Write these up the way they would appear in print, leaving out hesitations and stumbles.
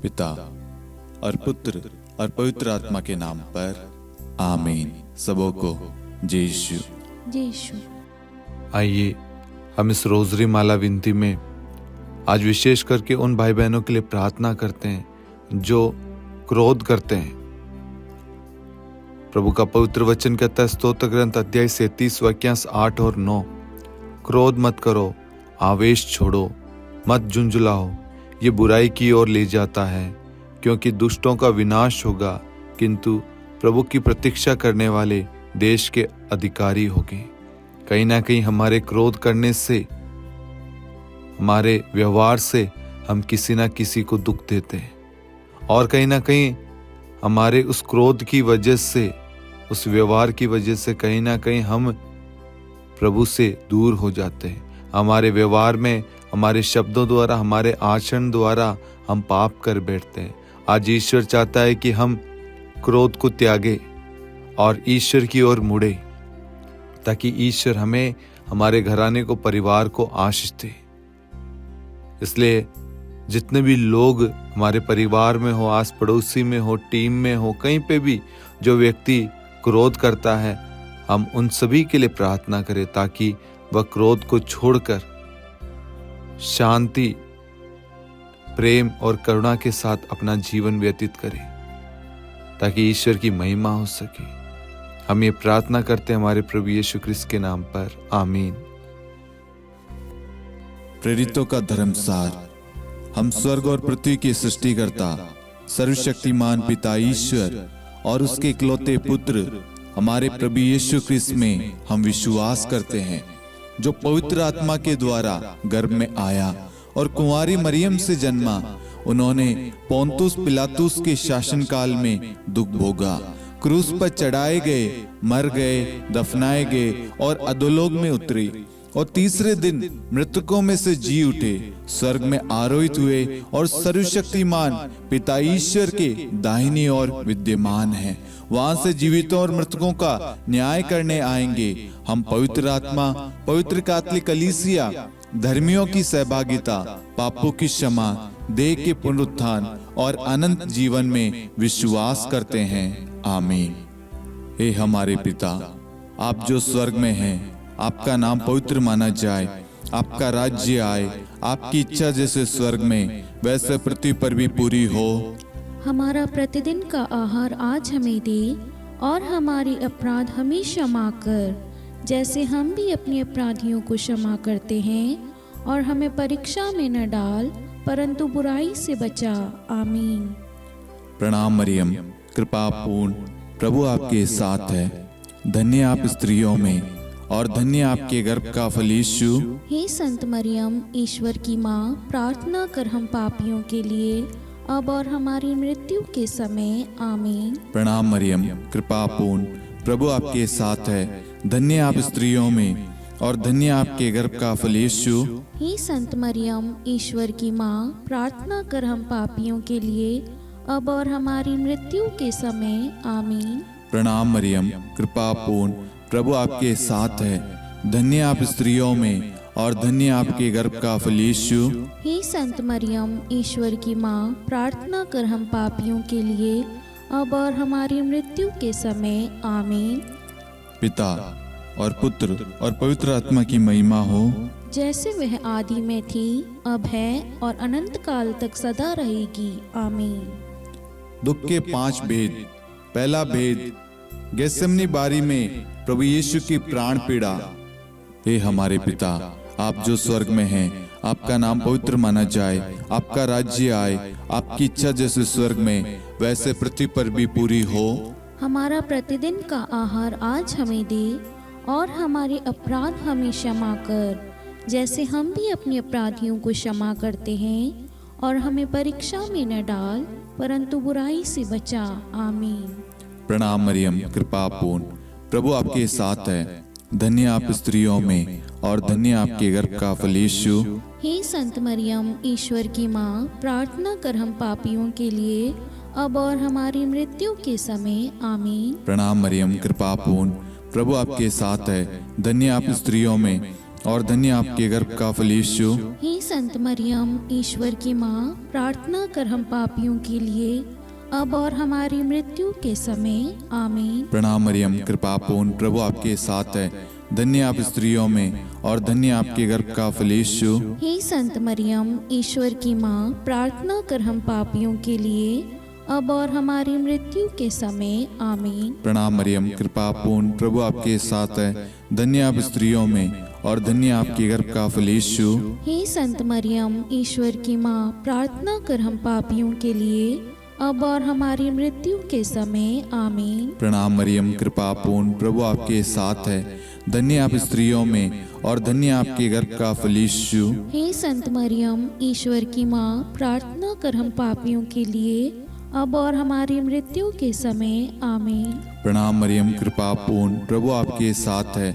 पिता और पुत्र और पवित्र आत्मा के नाम पर आमीन। सबों को जय यीशु। जय यीशु। आइए हम इस रोजरी माला विनती में आज विशेष करके उन भाई बहनों के लिए प्रार्थना करते हैं जो क्रोध करते हैं। प्रभु का पवित्र वचन कहता है, स्तोत्र ग्रंथ अध्याय 37 वाक्यांश 8 और 9, क्रोध मत करो, आवेश छोड़ो, मत झुंझलाओ, ये बुराई की ओर ले जाता है, क्योंकि दुष्टों का विनाश होगा, किंतु प्रभु की प्रतीक्षा करने वाले देश के अधिकारी होंगे। कहीं ना कहीं हमारे क्रोध करने से, हमारे व्यवहार से हम किसी ना किसी को दुख देते हैं, और कहीं ना कहीं हमारे उस क्रोध की वजह से, उस व्यवहार की वजह से कहीं ना कहीं हम प्रभु से दूर हो जाते हैं। हमारे व्यवहार में, हमारे शब्दों द्वारा, हमारे आचरण द्वारा हम पाप कर बैठते हैं। आज ईश्वर चाहता है कि हम क्रोध को त्यागे और ईश्वर की ओर मुड़े, ताकि ईश्वर हमें, हमारे घराने को, परिवार को आशीष दे। इसलिए जितने भी लोग हमारे परिवार में हो, आस पड़ोसी में हो, टीम में हो, कहीं पे भी जो व्यक्ति क्रोध करता है, हम उन सभी के लिए प्रार्थना करें ताकि वह क्रोध को छोड़कर शांति, प्रेम और करुणा के साथ अपना जीवन व्यतीत करे, ताकि ईश्वर की महिमा हो सके। हम ये प्रार्थना करते हैं हमारे प्रभु यीशु क्रिस्त के नाम पर, आमीन। प्रेरितों का धर्मसार। हम स्वर्ग और पृथ्वी के सृष्टिकर्ता, सर्वशक्तिमान पिता ईश्वर और उसके इकलौते पुत्र हमारे प्रभु यीशु क्रिस्त में हम विश्वास करते हैं, जो पवित्र आत्मा के द्वारा गर्भ में आया और कुंवारी मरियम से जन्मा। उन्होंने पोंतुस पिलातुस के शासनकाल में दुख भोगा, क्रूस पर चढ़ाए गए, मर गए, दफनाए गए और अधोलोक में उतरे, और तीसरे दिन मृतकों में से जी उठे, स्वर्ग में आरोहित हुए और सर्वशक्तिमान पिता ईश्वर के दाहिनी ओर विद्यमान हैं। वहां से जीवितों और मृतकों का न्याय करने आएंगे। हम पवित्र आत्मा, पवित्र कैथोलिक कलीसिया, धर्मियों की सहभागिता, पापों की क्षमा, देह के पुनरुत्थान और अनंत जीवन में विश्वास करते हैं। आमीन। हे हमारे पिता, आप जो स्वर्ग में हैं, आपका नाम पवित्र माना जाए, आपका राज्य आए, आपकी इच्छा जैसे स्वर्ग में वैसे पृथ्वी पर भी पूरी हो। हमारा प्रतिदिन का आहार आज हमें दे, और हमारे अपराध हमें क्षमा कर, जैसे हम भी अपने अपराधियों को क्षमा करते हैं, और हमें परीक्षा में न डाल, परंतु बुराई से बचा। आमीन। प्रणाम मरियम, कृपा पूर्ण, प्रभु आपके साथ है। धन्य आप स्त्रियों में और धन्य आपके गर्भ का फल यीशु। हे संत मरियम, ईश्वर की माँ, प्रार्थना कर हम पापियों के लिए, अब और हमारी मृत्यु के समय। आमीन। प्रणाम मरियम, कृपा पूर्ण, प्रभु आपके साथ है। धन्य आप स्त्रियों में और धन्य आपके गर्भ का फल यीशु। हे संत मरियम, ईश्वर की माँ, प्रार्थना कर हम पापियों के लिए, अब और हमारी मृत्यु के समय। आमीन। प्रणाम मरियम, कृपा पूर्ण, प्रभु आपके साथ है। धन्य आप स्त्रियों में और धन्य आपके गर्भ का फल यीशु। हे संत मरियम, ईश्वर की माँ, प्रार्थना कर हम पापियों के लिए, अब और हमारी मृत्यु के समय। आमीन। पिता और पुत्र और पवित्र आत्मा की महिमा हो, जैसे वह आदि में थी, अब है और अनंत काल तक सदा रहेगी। आमीन। दुख के 5 भेद। पहला भेद, गेत्सेमनी बारी में प्रभु यीशु की प्राण पीड़ा। हे हमारे पिता, आप जो स्वर्ग में हैं, आपका नाम पवित्र माना जाए, आपका राज्य आए, आपकी इच्छा जैसे स्वर्ग में वैसे पृथ्वी पर भी पूरी हो। हमारा प्रतिदिन का आहार आज हमें दे, और हमारे अपराध हमें क्षमा कर, जैसे हम भी अपने अपराधियों को क्षमा करते हैं, और हमें परीक्षा में न डाल, परंतु बुराई से बचा। आमीन। प्रणाम मरियम, कृपा पूर्ण, प्रभु आपके साथ है। धन्य आप स्त्रियों में और धन्य आपके गर्भ का फल यीशु। हे संत मरियम, ईश्वर की माँ, प्रार्थना कर हम पापियों के लिए, अब और हमारी मृत्यु के समय। आमीन। प्रणाम मरियम, कृपा पूर्ण, प्रभु आपके साथ है। धन्य आप स्त्रियों में और धन्य आपके गर्भ का फल यीशु। हे संत मरियम, ईश्वर की माँ, प्रार्थना कर हम पापियों के लिए, अब और हमारी मृत्यु के समय। आमीन। प्रणाम मरियम, कृपा पूर्ण, प्रभु आपके साथ है। धन्य आप स्त्रियों में और धन्य आपके गर्भ का फल यीशु। हे संत मरियम, ईश्वर की माँ, प्रार्थना कर हम पापियों के लिए, अब और हमारी मृत्यु के समय। आमीन। प्रणाम मरियम, कृपा पूर्ण, प्रभु आपके साथ है। धन्य आप स्त्रियों में और धन्य आपके गर्भ का फल यीशु। हे संत मरियम, ईश्वर की माँ, प्रार्थना कर हम पापियों के लिए, अब और हमारी मृत्यु के समय। आमीन। प्रणाम मरियम, कृपा पूर्ण, प्रभु आपके साथ है। धन्य आप स्त्रियों में और धन्य आपके गर्भ का फल यीशु। हे संत मरियम, ईश्वर की माँ, प्रार्थना कर हम पापियों के लिए, अब और हमारी मृत्यु के समय। आमीन। प्रणाम मरियम, कृपा पूर्ण, प्रभु आपके साथ है।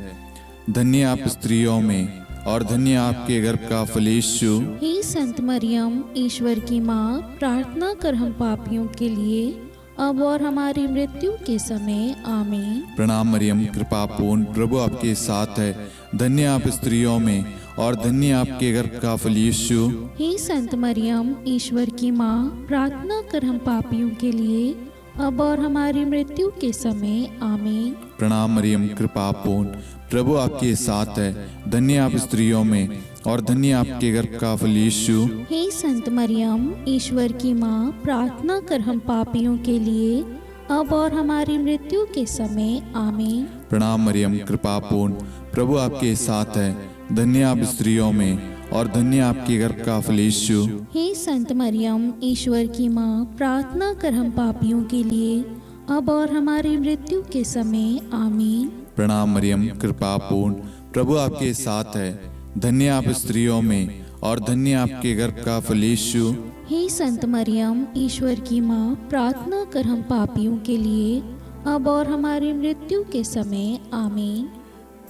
धन्य आप स्त्रियों में और धन्य आपके गर्भ का फल यीशु। हे संत मरियम, ईश्वर की माँ, प्रार्थना कर हम पापियों के लिए, अब और हमारी मृत्यु के समय। आमीन। प्रणाम मरियम, कृपा पूर्ण, प्रभु आपके साथ है। धन्य आप स्त्रियों में और धन्य आपके गर्भ का फल यीशु। हे संत मरियम, ईश्वर की माँ, प्रार्थना कर हम पापियों के लिए, अब और हमारी मृत्यु के समय। आमीन। प्रणाम मरियम, कृपा पूर्ण, प्रभु आपके साथ है। धन्य आप स्त्रियों में और धन्य आपके गर्भ का फल यीशु। हे संत मरियम, ईश्वर की माँ, प्रार्थना कर हम पापियों के लिए, अब और हमारी मृत्यु के समय। आमीन। प्रणाम मरियम, कृपा पूर्ण, प्रभु आपके साथ है। धन्य आप स्त्रियों में और धन्य आपके गर्भ का फल यीशु। हे संत मरियम, ईश्वर की माँ, प्रार्थना कर हम पापियों के लिए, अब और हमारी मृत्यु के समय। आमीन। प्रणाम मरियम, कृपा पूर्ण, प्रभु आपके साथ है। धन्य आप स्त्रियों में और धन्य आपके गर्भ का फल यीशु। हे संत मरियम, ईश्वर की माँ, प्रार्थना कर हम पापियों के लिए, अब और हमारी मृत्यु के समय। आमीन।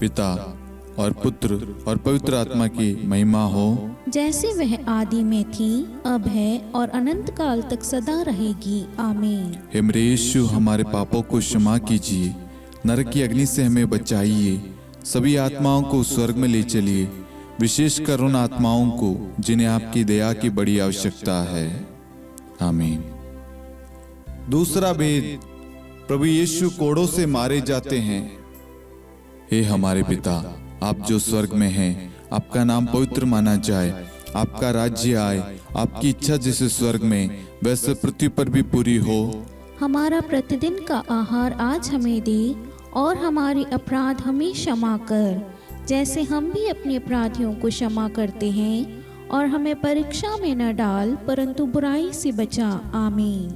पिता और पुत्र और पवित्र आत्मा की महिमा हो, जैसे वह आदि में थी, अब है और अनंत काल तक सदा रहेगी। आमीन। हे मेरे यीशु, हमारे पापों को क्षमा कीजिए, नरक की अग्नि से हमें बचाइए, सभी आत्माओं को स्वर्ग में ले चलिए, विशेषकर उन आत्माओं को जिन्हें आपकी दया की बड़ी आवश्यकता है। आमीन। दूसरा भेद, प्रभु यीशु कोड़ों से मारे जाते हैं। हे हमारे पिता, आप जो स्वर्ग में हैं, आपका नाम पवित्र माना जाए, आपका राज्य आए, आपकी इच्छा जैसे स्वर्ग में वैसे पृथ्वी पर भी पूरी हो। हमारा प्रतिदिन का आहार आज हमें दे, और हमारे अपराध हमें क्षमा कर, जैसे हम भी अपने अपराधियों को क्षमा करते हैं, और हमें परीक्षा में न डाल, परंतु बुराई से बचा। आमीन।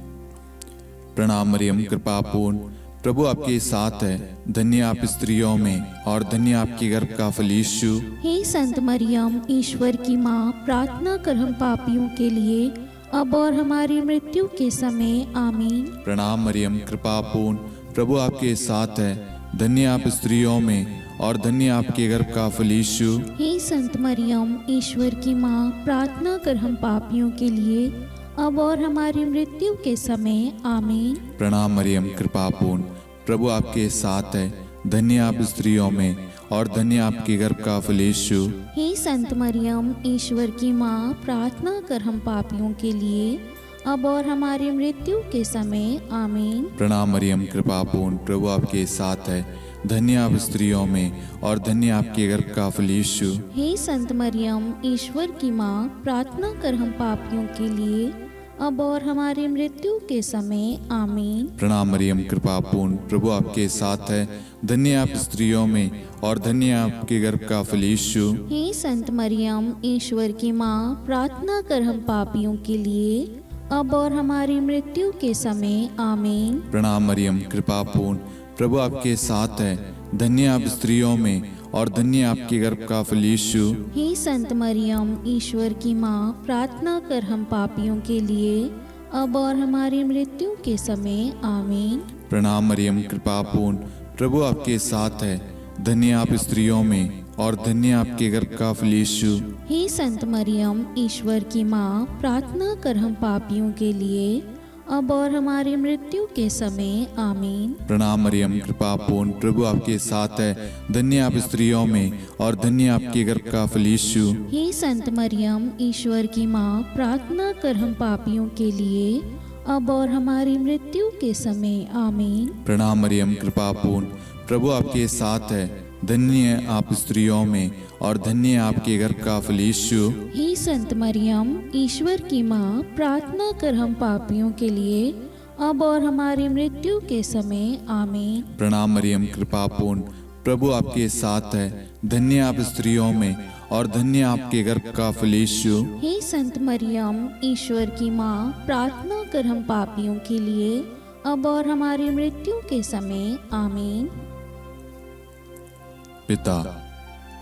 प्रणाम मरियम, कृपा पूर्ण, प्रभु आपके साथ है। धन्य आप स्त्रियों में और धन्य आपके गर्भ का फल यीशु। हे संत मरियम, ईश्वर की माँ, प्रार्थना कर हम पापियों के लिए, अब और हमारी मृत्यु के समय। आमीन। प्रणाम मरियम, कृपा पूर्ण, प्रभु आपके साथ है। धन्य आप स्त्रियों में और धन्य आपके गर्भ का फल यीशु। हे संत मरियम, ईश्वर की माँ, प्रार्थना कर हम पापियों के लिए, अब और हमारी मृत्यु के समय। आमीन। प्रणाम मरियम, कृपा पूर्ण, प्रभु आपके साथ है। धन्य आप स्त्रियों में और धन्य आपके गर्भ का फल यीशु। हे संत मरियम, ईश्वर की माँ, प्रार्थना कर हम पापियों के लिए, अब और हमारी मृत्यु के समय। आमीन। प्रणाम मरियम, कृपा पूर्ण, प्रभु आपके साथ है। धन्य आप स्त्रियों में और धन्य आपके गर्भ का फल यीशु। हे संत मरियम, ईश्वर की माँ, प्रार्थना कर हम पापियों के लिए, अब और हमारी मृत्यु के समय। आमीन। प्रणाम मरियम, कृपा पूर्ण, प्रभु आपके साथ है। धन्य आप स्त्रियों में और धन्य आपके गर्भ का फल यीशु। हे संत मरियम, ईश्वर की माँ, प्रार्थना कर हम पापियों के लिए, अब और हमारी मृत्यु के समय। आमीन। प्रणाम मरियम, कृपा पूर्ण, प्रभु आपके साथ है। धन्य आप स्त्रियों में और धन्य आपके गर्भ का फल यीशु। हे संत मरियम, ईश्वर की माँ, प्रार्थना कर हम पापियों के लिए, अब और हमारी मृत्यु के समय। आमीन। प्रणाम मरियम, कृपा पूर्ण, प्रभु आपके साथ है। धन्य आप स्त्रियों में और धन्य आपके गर्भ का फल यीशु। हे संत मरियम, ईश्वर की माँ, प्रार्थना कर हम पापियों के लिए, अब और हमारी मृत्यु के समय आमीन। प्रणाम मरियम, कृपा पूर्ण, प्रभु आपके साथ है। धन्य आप स्त्रियों में और धन्य आपके गर्भ का फल यीशु। हे संत मरियम, ईश्वर की माँ, प्रार्थना कर हम पापियों के लिए अब और हमारी मृत्यु के समय आमीन। प्रणाम मरियम, कृपा पूर्ण, प्रभु आपके साथ है। धन्य आप स्त्रियों में और धन्य आपके गर्भ का फल यीशु। हे संत मरियम, ईश्वर की माँ, प्रार्थना कर हम पापियों के लिए अब और हमारी मृत्यु के समय आमीन। प्रणाम मरियम, कृपा पूर्ण, प्रभु आपके साथ है। धन्य आप स्त्रियों में और धन्य आपके गर्भ का फल यीशु। हे संत मरियम, ईश्वर की माँ, प्रार्थना कर हम पापियों के लिए अब और हमारी मृत्यु के समय आमीन। पिता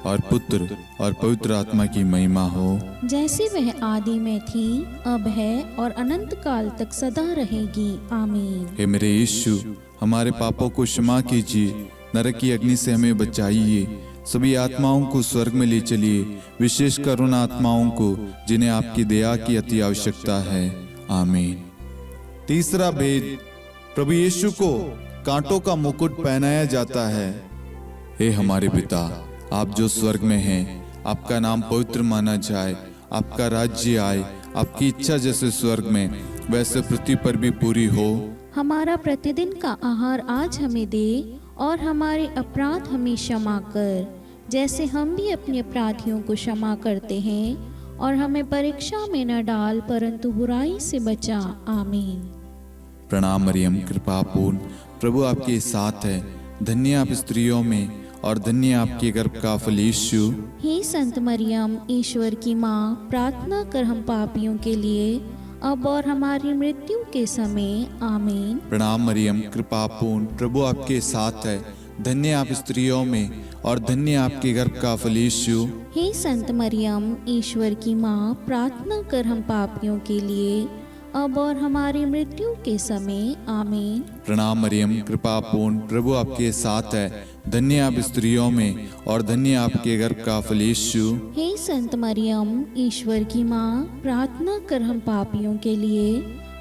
और पुत्र और पवित्र आत्मा की महिमा हो, जैसे वह आदि में थी, अब है और अनंत काल तक सदा रहेगी आमीन। हे मेरे यीशु, हमारे पापों को क्षमा कीजिए, नरक की अग्नि से हमें बचाइए, सभी आत्माओं को स्वर्ग में ले चलिए, विशेषकर उन आत्माओं को जिन्हें आपकी दया की अति आवश्यकता है। आमीन। तीसरा भेद, प्रभु यीशु को कांटों का मुकुट पहनाया जाता है। हे हमारे पिता, आप जो स्वर्ग में हैं, आपका नाम पवित्र माना जाए, आपका राज्य आए, आपकी इच्छा जैसे स्वर्ग में वैसे पृथ्वी पर भी पूरी हो। हमारा प्रतिदिन का आहार आज हमें दे और हमारे अपराध हमें क्षमा कर, जैसे हम भी अपने अपराधियों को क्षमा करते हैं, और हमें परीक्षा में न डाल परंतु बुराई से बचा। आमीन। प्रणाम मरियम, कृपा पूर्ण, प्रभु आपके साथ है। धन्य आप स्त्रियों में और धन्य आपके गर्भ का फल यीशु। हे संत मरियम, ईश्वर की माँ, प्रार्थना कर हम पापियों के लिए अब और हमारी मृत्यु के समय आमीन। प्रणाम मरियम, कृपा पूर्ण, प्रभु आपके साथ है। धन्य आप स्त्रियों में और धन्य आपके गर्भ का फल यीशु। हे संत मरियम, ईश्वर की माँ, प्रार्थना कर हम पापियों के लिए अब और हमारी मृत्यु के समय आमीन। प्रणाम मरियम, कृपा पूर्ण, प्रभु आपके साथ है। धन्य आप स्त्रियों में और धन्य आपके गर्भ का फल यीशु। हे संत मरियम, ईश्वर की माँ, प्रार्थना कर हम पापियों के लिए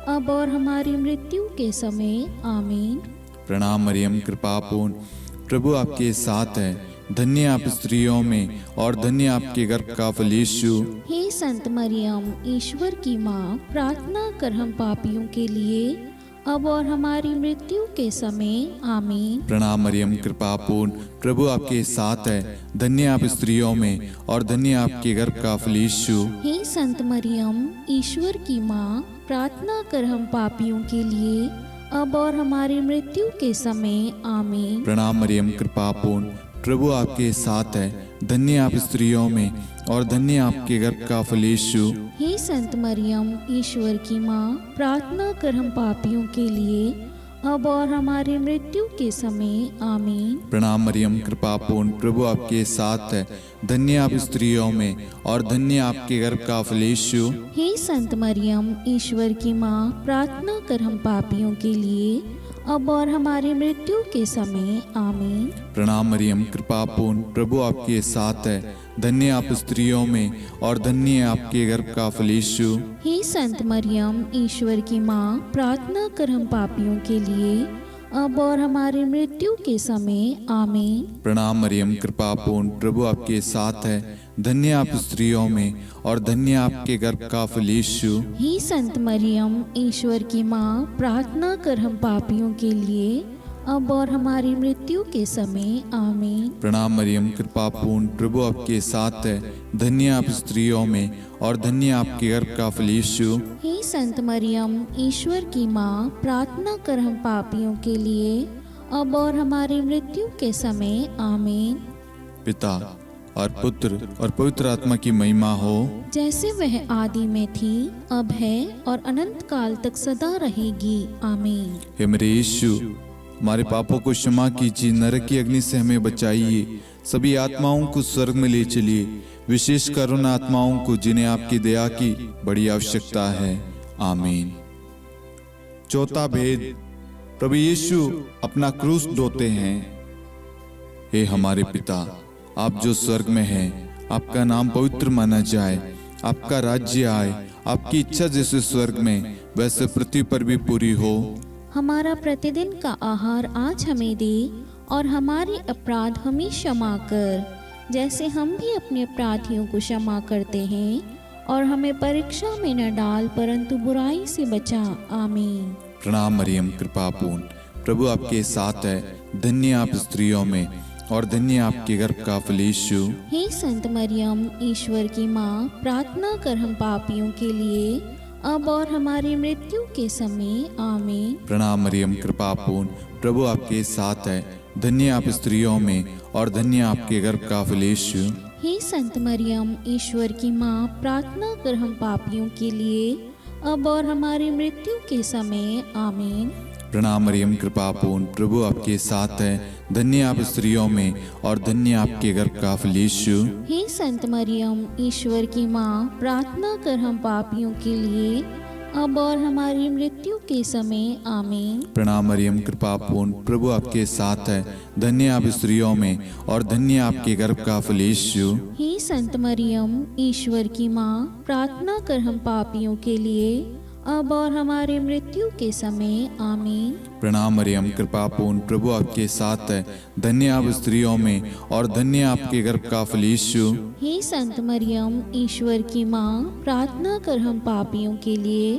अब और हमारी मृत्यु के समय आमीन। प्रणाम मरियम, कृपा पूर्ण, प्रभु आपके साथ है। धन्य आप स्त्रियों में और धन्य आपके गर्भ का फल यीशु। हे संत मरियम, ईश्वर की माँ, प्रार्थना कर हम पापियों के लिए अब और हमारी मृत्यु के समय आमीन। प्रणाम मरियम, कृपा पूर्ण, प्रभु आपके साथ है। धन्य आप स्त्रियों में और धन्य आपके गर्भ का फल यीशु। हे संत मरियम, ईश्वर की माँ, प्रार्थना कर हम पापियों के लिए अब और हमारी मृत्यु के समय आमीन। प्रणाम मरियम, कृपा पूर्ण, प्रभु आपके साथ है। धन्य आप स्त्रियों में और धन्य आपके गर्भ का फल यीशु। हे संत मरियम, ईश्वर की माँ, प्रार्थना कर हम पापियों के लिए अब और हमारी मृत्यु के समय आमीन। प्रणाम मरियम, कृपा पूर्ण, प्रभु आपके साथ है। धन्य आप स्त्रियों में और धन्य आपके गर्भ का फल यीशु। हे संत मरियम, ईश्वर की माँ, प्रार्थना कर हम पापियों के लिए अब और हमारी मृत्यु के समय आमीन। प्रणाम मरियम, कृपा पूर्ण, प्रभु आपके साथ है। धन्य आप स्त्रियों में और धन्य आपके गर्भ का फल यीशु। हे संत मरियम, ईश्वर की माँ, प्रार्थना कर हम पापियों के लिए अब और हमारी मृत्यु के समय आमीन। प्रणाम मरियम, कृपा पूर्ण, प्रभु आपके साथ है। धन्य आप स्त्रियों में और धन्य आपके गर्भ का फल यीशु। हे संत मरियम, ईश्वर की माँ, प्रार्थना कर हम पापियों के लिए अब और हमारी मृत्यु के समय आमीन। प्रणाम मरियम, कृपा पूर्ण, प्रभु आपके साथ है। धन्य आप स्त्रियों में और धन्य आपके गर्भ का फल यीशु। हे संत मरियम, ईश्वर की माँ, प्रार्थना कर हम पापियों के लिए अब और हमारी मृत्यु के समय आमीन। पिता और पुत्र और पवित्र आत्मा की महिमा हो, जैसे वह आदि में थी, अब है और अनंत काल तक सदा रहेगी आमीन। हे मेरे यीशु, हमारे पापों को क्षमा कीजिए, नरक की अग्नि से हमें बचाइए, सभी आत्माओं को स्वर्ग में ले चलिए, विशेषकर उन आत्माओं को जिन्हें आपकी दया की बड़ी आवश्यकता है। आमीन। चौथा भेद, प्रभु यीशु अपना क्रूस ढोते हैं। हे हमारे पिता, आप जो स्वर्ग में हैं, आपका नाम पवित्र माना जाए, आपका राज्य आए, आपकी इच्छा जैसे स्वर्ग में वैसे पृथ्वी पर भी पूरी हो। हमारा प्रतिदिन का आहार आज हमें दे और हमारे अपराध हमें क्षमा कर, जैसे हम भी अपने अपराधियों को क्षमा करते हैं, और हमें परीक्षा में न डाल परंतु बुराई से बचा। आमीन। प्रणाम मरियम, कृपा पूर्ण, प्रभु आपके साथ है। धन्य आप स्त्रियों में और धन्य आपके गर्भ का फल यीशु। हे संत मरियम, ईश्वर की माँ, प्रार्थना कर हम पापियों के लिए अब और हमारी मृत्यु के समय। आमीन। प्रणाम मरियम, कृपा पूर्ण, प्रभु आपके साथ है। धन्य आप स्त्रियों में और धन्य आपके गर्भ का फल यीशु। हे संत मरियम, ईश्वर की माँ, प्रार्थना कर हम पापियों के लिए अब और हमारी मृत्यु के समय। आमीन। प्रणाम मरियम, कृपा पूर्ण, प्रभु आपके साथ है। धन्य आप स्त्रियों में और धन्य आपके गर्भ का फल यीशु। हे संत मरियम, ईश्वर की माँ, प्रार्थना कर हम पापियों के लिए अब और हमारी मृत्यु के समय। आमीन। प्रणाम मरियम, कृपा पूर्ण, प्रभु आपके साथ है। धन्य आप स्त्रियों में और धन्य आपके गर्भ का फल यीशु। हे संत मरियम, ईश्वर की माँ, प्रार्थना कर हम पापियों के लिए अब और हमारी मृत्यु के समय। आमीन। प्रणाम मरियम, कृपा पूर्ण, प्रभु आपके साथ है। धन्य आप स्त्रियों में और धन्य आपके गर्भ का फल यीशु। हे संत मरियम, ईश्वर की माँ, प्रार्थना कर हम पापियों के लिए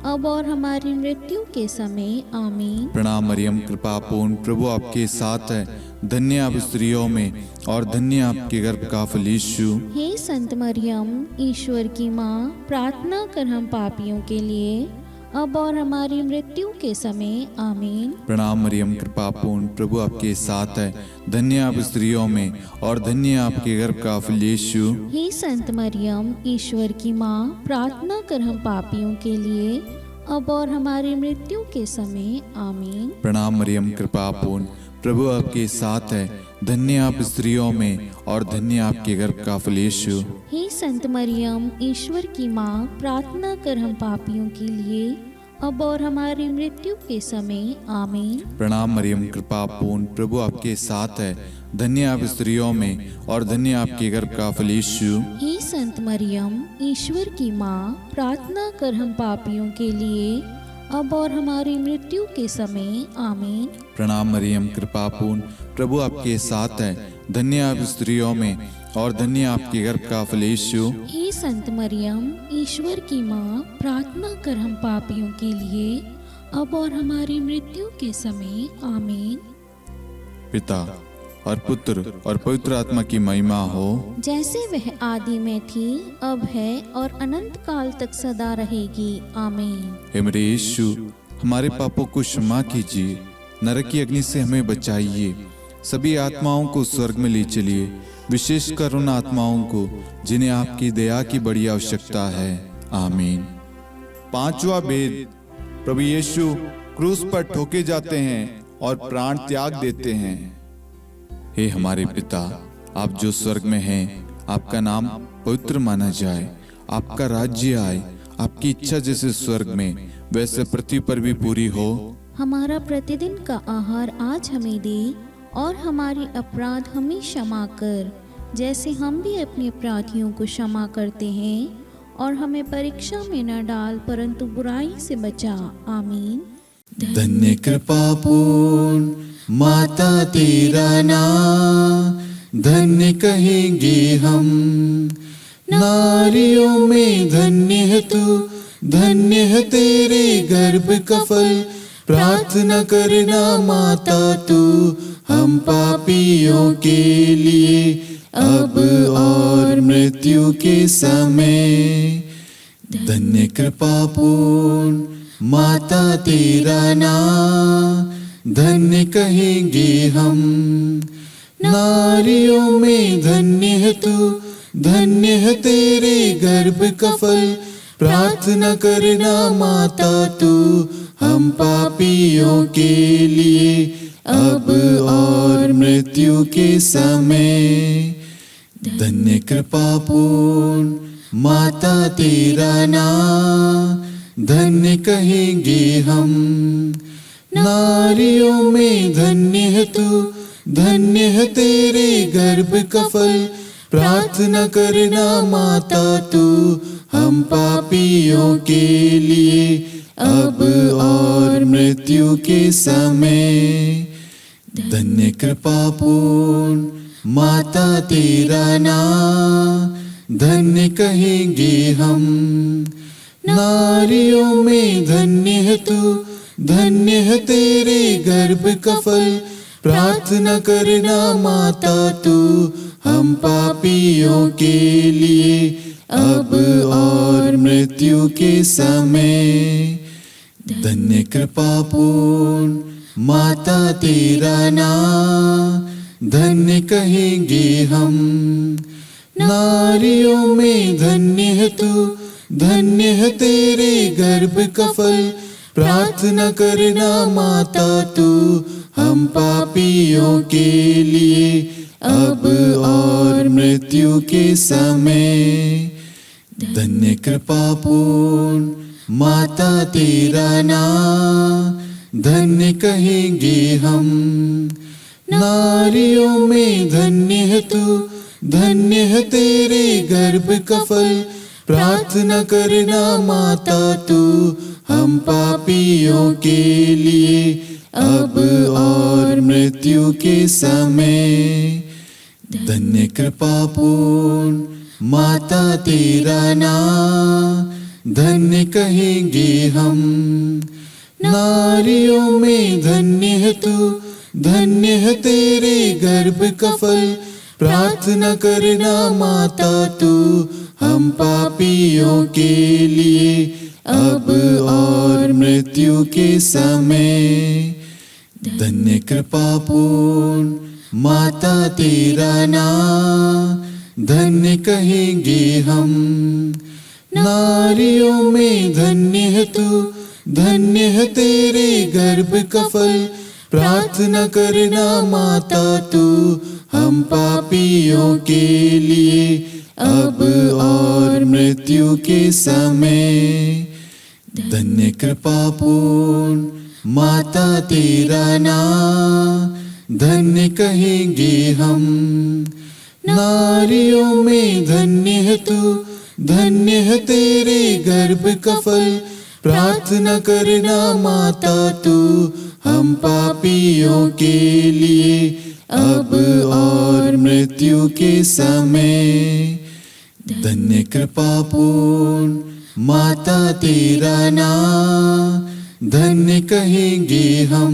अब और हमारी मृत्यु के समय। आमीन। प्रणाम मरियम, कृपा पूर्ण, प्रभु आपके साथ है। धन्य आप स्त्रियों में और धन्य आपके गर्भ का फल यीशु। हे संत मरियम, ईश्वर की माँ, प्रार्थना कर हम पापियों के लिए अब और हमारी मृत्यु के समय। आमीन। प्रणाम मरियम, कृपा पूर्ण, प्रभु आपके साथ है। धन्य आप स्त्रियों में और धन्य आपके गर्भ का फल यीशु। हे संत मरियम, ईश्वर की माँ, प्रार्थना कर हम पापियों के लिए अब और हमारी मृत्यु के समय। आमीन। प्रणाम मरियम, कृपा पूर्ण, प्रभु आपके साथ है। धन्य आप स्त्रियों में और धन्य आपके गर्भ का फल यीशु। हे संत मरियम, ईश्वर की माँ, प्रार्थना कर हम पापियों के लिए अब और हमारी मृत्यु के समय। आमीन। प्रणाम मरियम, कृपा पूर्ण, प्रभु आपके साथ है। धन्य आप स्त्रियों में और धन्य आपके गर्भ का फल यीशु। हे संत मरियम, ईश्वर की माँ, प्रार्थना कर हम पापियों के लिए अब और हमारी मृत्यु के समय। आमीन। प्रणाम मरियम, कृपा पूर्ण, प्रभु आपके साथ है। धन्य आप स्त्रियों में और धन्य आपके गर्भ का फल यीशु। हे संत मरियम, ईश्वर की माँ, प्रार्थना कर हम पापियों के लिए अब और हमारी मृत्यु के समय। आमीन। पिता और पुत्र और पवित्र आत्मा की महिमा हो, जैसे वह आदि में थी, अब है और अनंत काल तक सदा रहेगी। आमीन। हे मेरे यीशु, हमारे पापों को क्षमा कीजिए, नरक की अग्नि से हमें बचाइए, सभी आत्माओं को स्वर्ग में ले चलिए, विशेषकर उन आत्माओं को जिन्हें आपकी दया की बड़ी आवश्यकता है। आमीन। पांचवा भेद, प्रभु यीशु क्रूस पर ठोके जाते हैं और प्राण त्याग देते हैं। हे हमारे पिता, आप जो स्वर्ग में हैं, आपका नाम पवित्र माना जाए, आपका राज्य आए, आपकी इच्छा जैसे स्वर्ग में वैसे पृथ्वी पर भी पूरी हो। हमारा प्रतिदिन का आहार आज हमें दे और हमारे अपराध हमें क्षमा कर, जैसे हम भी अपने अपराधियों को क्षमा करते हैं, और हमें परीक्षा में न डाल परंतु बुराई से बचा। आमीन। धन्य कृपा पूर्ण माता तेरा नाम, धन्य कहेंगे हम, नारियों में धन्य है तू, धन्य है तेरे गर्भ का फल। प्रार्थना करना माता तू हम पापियों के लिए, अब और मृत्यु के समय। धन्य कृपा पूर्ण माता तेरा नाम, धन्य कहेंगे हम, नारियों में धन्य है तू, धन्य है तेरे गर्भ का फल। प्रार्थना करना माता तू हम पापियों के लिए, अब और मृत्यु के समय। धन्य कृपा पूर्ण माता तेरा नाम, धन्य कहेंगे हम, नारियों में धन्य है तू, धन्य है तेरे गर्भ का फल। प्रार्थना करना माता तू हम पापियों के लिए अब और मृत्यु के समय। धन्य कृपा पूर्ण माता तेरा नाम, धन्य कहेंगे हम। नारियों में धन्य है तू, धन्य है तेरे गर्भ का फल। प्रार्थना करना माता तू हम पापियों के लिए अब और मृत्यु के समय। धन्य कृपा पूर्ण माता तेरा नाम, धन्य कहेंगे हम। नारियों में धन्य है तू, धन्य है तेरे गर्भ का फल। प्रार्थना करना माता तू हम पापियों के लिए अब और मृत्यु के समय। धन्य कृपा पूर्ण माता तेरा नाम, धन्य कहेंगे हम। नारियों में धन्य है तू, धन्य है तेरे गर्भ का फल। प्रार्थना करना माता तू हम पापियों के लिए अब और मृत्यु के समय। धन्य कृपा पूर्ण माता तेरा नाम, धन्य कहेंगे हम। नारियों में धन्य है तू, धन्य है तेरे गर्भ का फल। प्रार्थना करना माता तू हम पापियों के लिए अब और मृत्यु के समय। धन्य कृपा पूर्ण माता तेरा नाम, धन्य कहेंगे हम। नारियों में धन्य है तू, धन्य है तेरे गर्भ का फल। प्रार्थना करना माता तू हम पापियों के लिए अब और मृत्यु के समय। धन्य कृपा पूर्ण माता तेरा नाम, धन्य कहेंगे हम। नारियों में धन्य है तू, धन्य है तेरे गर्भ का फल। प्रार्थना करना माता तू हम पापियों के लिए अब और मृत्यु के समय। धन्य कृपा पूर्ण माता तेरा नाम, धन्य कहेंगे हम।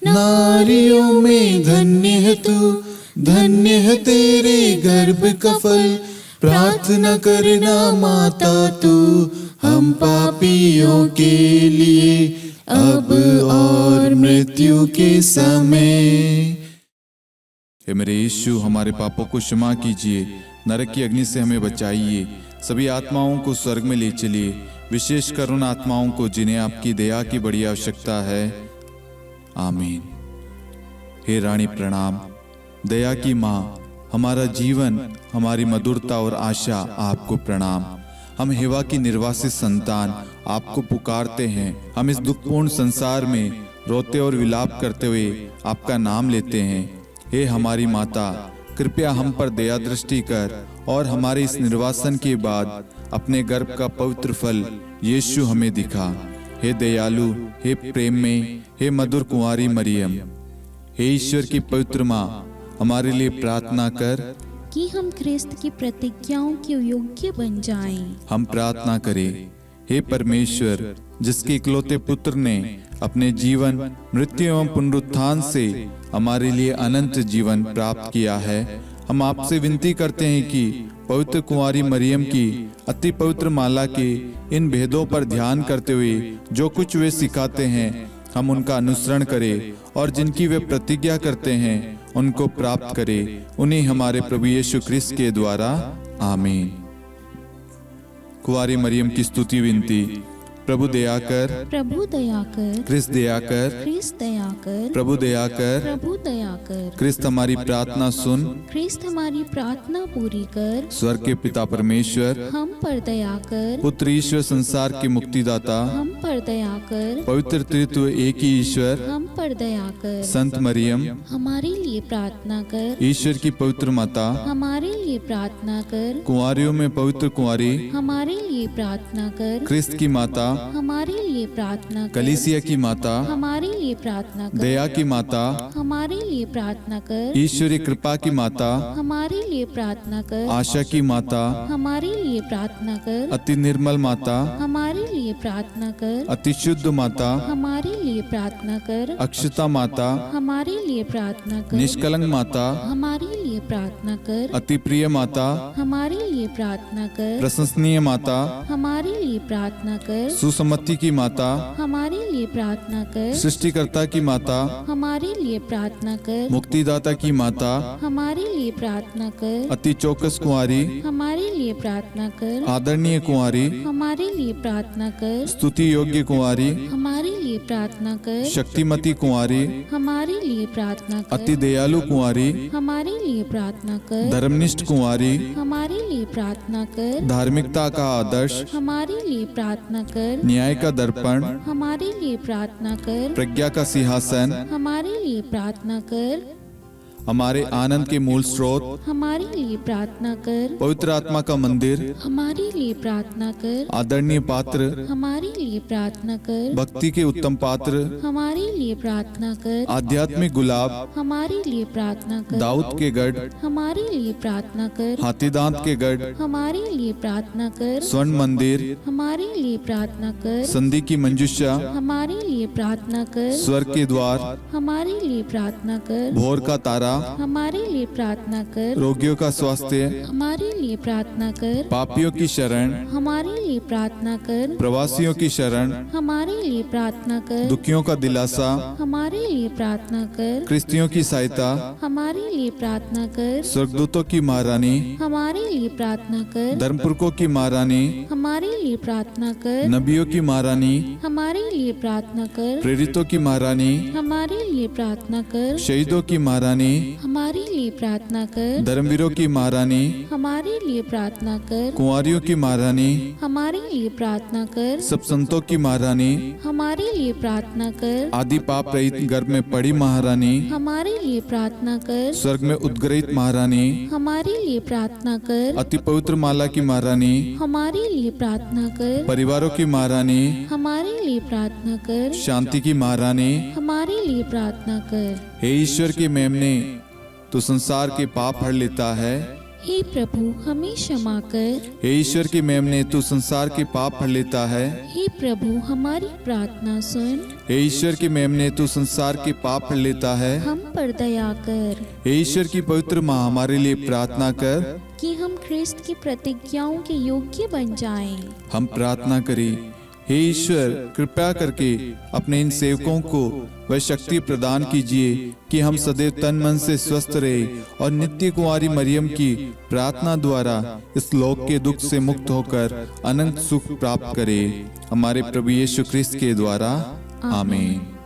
नारियों में धन्य है तू, धन्य है तेरे गर्भ का फल। प्रार्थना करना माता तू हम पापियों के लिए अब और मृत्यु के समय। हे मेरे यीशु, हमारे पापों को क्षमा कीजिए, नरक की अग्नि से हमें बचाइए, सभी आत्माओं को स्वर्ग में ले चलिए, विशेषकर उन आत्माओं को जिन्हें आपकी दया की बड़ी आवश्यकता है। आमीन। हे रानी प्रणाम, दया की माँ, हमारा जीवन, हमारी मधुरता और आशा आपको प्रणाम। हम हेवा की निर्वासित संतान आपको पुकारते हैं। हम इस दुखपूर्ण संसार में रोते और विलाप करते हुए आपका नाम लेते हैं। हे हमारी माता, कृपया हम पर दया दृष्टि कर और हमारे इस निर्वासन के बाद अपने गर्भ का पवित्र फल यीशु हमें दिखा। हे दयालु, हे प्रेम में, हे मधुर कुंवारी मरियम, हे ईश्वर की पवित्र माँ, हमारे लिए प्रार्थना कर कि हम ख्रिस्त की प्रतिज्ञाओं के योग्य बन जाएं। हम प्रार्थना करें। हे परमेश्वर, जिसके इकलौते पुत्र ने अपने जीवन, मृत्यु एवं पुनरुत्थान से हमारे लिए अनंत जीवन प्राप्त किया है, हम आपसे विनती करते हैं कि पवित्र कुंवारी मरियम की अति पवित्र माला के इन भेदों पर ध्यान करते हुए जो कुछ वे सिखाते हैं, हम उनका अनुसरण करें और जिनकी वे प्रतिज्ञा करते हैं उनको प्राप्त करें। उन्हीं हमारे प्रभु यीशु ख्रिस्त के द्वारा। आमीन। कुंवारी मरियम की स्तुति विनती। प्रभु दया कर, प्रभु दया कर, क्रिस्त दया कर, क्रिस्त दया कर, प्रभु दया कर, प्रभु दया कर, क्रिस्त हमारी प्रार्थना सुन, क्रिस्त हमारी प्रार्थना पूरी कर, स्वर्ग के पिता परमेश्वर, हम पर दया कर, पुत्र ईश्वर संसार के मुक्तिदाता, हम पर दया कर, पवित्र त्रित्व एक ही ईश्वर, हम पर दया कर, संत मरियम, हमारे लिए प्रार्थना कर, ईश्वर की पवित्र माता, हमारे लिए प्रार्थना कर, कुंवारियों में पवित्र कुंवारी, हमारे लिए प्रार्थना कर, क्रिस्त की माता, हमारे लिए प्रार्थना कर, कलीसिया की माता, हमारे लिए प्रार्थना कर, दया की माता, हमारे लिए प्रार्थना कर, ईश्वरी कृपा की माता, हमारे लिए प्रार्थना कर, आशा की माता, हमारे लिए प्रार्थना कर, अति निर्मल माता, हमारे लिए प्रार्थना कर, अति शुद्ध माता, हमारे लिए प्रार्थना कर, अक्षता माता, हमारे लिए प्रार्थना कर, निष्कलंक माता, हमारे लिए प्रार्थना कर, अति प्रिय माता, हमारे लिए प्रार्थना कर, प्रशंसनीय माता, हमारे लिए प्रार्थना कर, सुसम्मति की माता, हमारे लिए प्रार्थना कर, सृष्टिकर्ता की माता, हमारे लिए प्रार्थना कर, मुक्तिदाता की माता, हमारे लिए प्रार्थना कर, अति चौकस कुंवारी, हमारे लिए प्रार्थना कर, आदरणीय कुंवारी, हमारे लिए प्रार्थना कर, स्तुति योग्य कुंवारी, हमारे लिए प्रार्थना कर, शक्तिमती कुंवारी, हमारे लिए प्रार्थना कर, अति दयालु कुंवारी, हमारे लिए प्रार्थना कर, धर्मनिष्ठ कुंवारी, हमारे लिए प्रार्थना कर, धार्मिकता का आदर्श, हमारे लिए प्रार्थना कर, न्याय का दर्पण, हमारे लिए प्रार्थना कर, प्रज्ञा का सिंहासन, हमारे लिए प्रार्थना कर, हमारे आनंद के मूल स्रोत, हमारे लिए प्रार्थना कर, पवित्र आत्मा का मंदिर, हमारे लिए प्रार्थना कर, आदरणीय पात्र, हमारे लिए प्रार्थना कर, भक्ति के उत्तम पात्र, हमारे लिए प्रार्थना कर, आध्यात्मिक गुलाब, हमारे लिए प्रार्थना कर, दाऊद के गढ़, हमारे लिए प्रार्थना कर, हाथीदांत के गढ़, हमारे लिए प्रार्थना कर, स्वर्ण मंदिर, हमारे लिए प्रार्थना कर, संधि की मंजुषा, हमारे लिए प्रार्थना कर, स्वर्ग के द्वार, हमारे लिए प्रार्थना कर, भोर का तारा, हमारे लिए प्रार्थना कर, रोगियों का स्वास्थ्य, हमारे लिए प्रार्थना कर, पापियों की शरण, हमारे लिए प्रार्थना कर, प्रवासियों की शरण, हमारे लिए प्रार्थना कर, दुखियों का दिलासा, हमारे लिए प्रार्थना कर, क्रिस्तियों की सहायता, हमारे लिए प्रार्थना कर, स्वर्गदूतों की महारानी, हमारे लिए प्रार्थना कर, धर्मपुरखों की महारानी, हमारे लिए प्रार्थना कर, नबियों की महारानी, हमारे लिए प्रार्थना कर, प्रेरितों की महारानी, हमारे लिए प्रार्थना कर, शहीदों की महारानी, हमारे लिए प्रार्थना कर, धर्मवीरों की महारानी, हमारे लिए प्रार्थना कर, कुंवारियों की महारानी, हमारे लिए प्रार्थना कर, सब संतों की महारानी, हमारे लिए प्रार्थना कर, आदि पाप रहित गर्भ में पड़ी महारानी, हमारे लिए प्रार्थना कर, स्वर्ग में उद्ग्रहित महारानी, हमारे लिए प्रार्थना कर, अति पवित्र माला की महारानी, हमारे लिए प्रार्थना कर, परिवारों की महारानी, हमारे लिए प्रार्थना कर, शांति की महारानी, हमारे लिए प्रार्थना कर। हे ईश्वर के मेमने, तू संसार के पाप हर लेता है। हे प्रभु हमें क्षमा कर। हे ईश्वर के मेमने, तू संसार के पाप हर लेता है। हे प्रभु हमारी प्रार्थना सुन। हे ईश्वर के मेमने, तू संसार के पाप हर लेता है। हम पर दया कर हे ईश्वर की पवित्र माँ, हमारे लिए प्रार्थना कर कि हम ख्रिस्त की प्रतिज्ञाओं के योग्य बन जाएं। हम प्रार्थना करें। हे ईश्वर, कृपया करके अपने इन सेवकों को वह शक्ति प्रदान कीजिए कि हम सदैव तन मन से स्वस्थ रहे और नित्य कुंवारी मरियम की प्रार्थना द्वारा इस लोक के दुख से मुक्त होकर अनंत सुख प्राप्त करें। हमारे प्रभु यीशु ख्रिस्त के द्वारा आमीन।